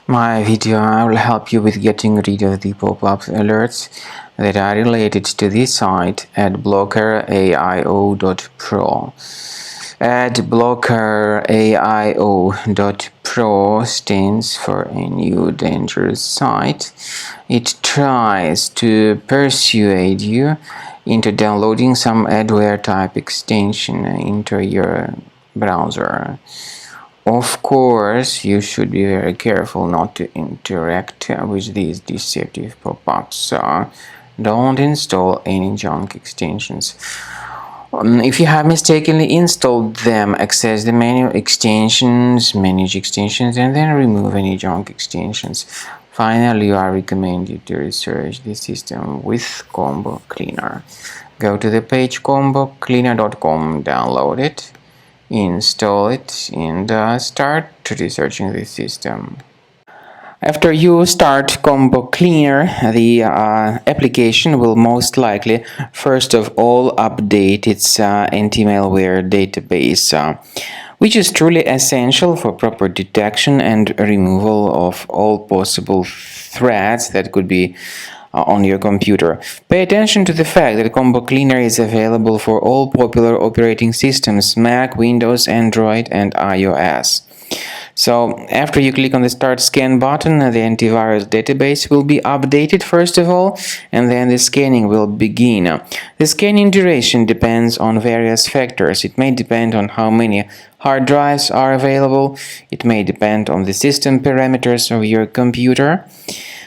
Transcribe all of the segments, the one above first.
My video will help you with getting rid of the pop-up alerts that are related to this site at Adblockeraio.pro. Adblockeraio.pro stands for a new dangerous site. It tries to persuade you into downloading some adware type extension into your browser. Of course, you should be very careful not to interact with these deceptive pop-ups, so don't install any junk extensions. If you have mistakenly installed them, access the menu Extensions, Manage Extensions, and then remove any junk extensions. Finally, you are recommended to research the system with Combo Cleaner. Go to the page combocleaner.com, download it, install it, and start researching the system. After you start Combo Cleaner, the application will most likely first of all update its anti-malware database, which is truly essential for proper detection and removal of all possible threats that could be on your computer. Pay attention to the fact that Combo Cleaner is available for all popular operating systems: Mac, Windows, Android, and iOS. So after you click on the Start Scan button, the antivirus database will be updated first of all, and then the scanning will begin. The scanning duration depends on various factors. It may depend on how many hard drives are available. It may depend on the system parameters of your computer.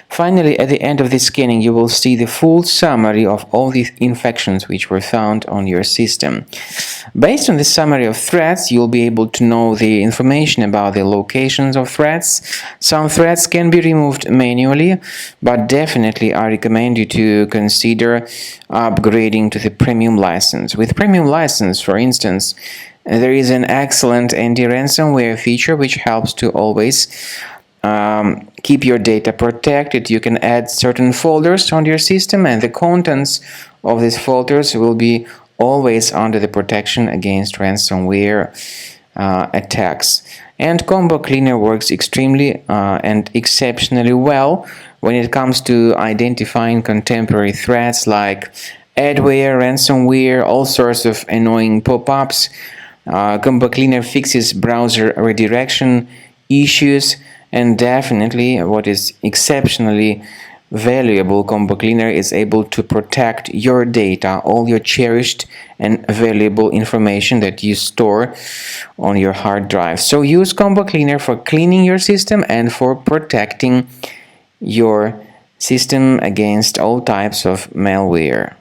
Finally, at the end of the scanning, you will see the full summary of all the infections which were found on your system. Based on the summary of threats, you'll be able to know the information about the locations of threats. Some threats can be removed manually, but definitely I recommend you to consider upgrading to the premium license. With premium license, for instance, there is an excellent anti-ransomware feature which helps to always keep your data protected. You can add certain folders on your system, and the contents of these folders will be always under the protection against ransomware attacks. And Combo Cleaner works extremely and exceptionally well when it comes to identifying contemporary threats like adware, ransomware, all sorts of annoying pop-ups. Combo Cleaner fixes browser redirection issues, and definitely what is exceptionally valuable, Combo Cleaner is able to protect your data, all your cherished and valuable information that you store on your hard drive. So use Combo Cleaner for cleaning your system and for protecting your system against all types of malware.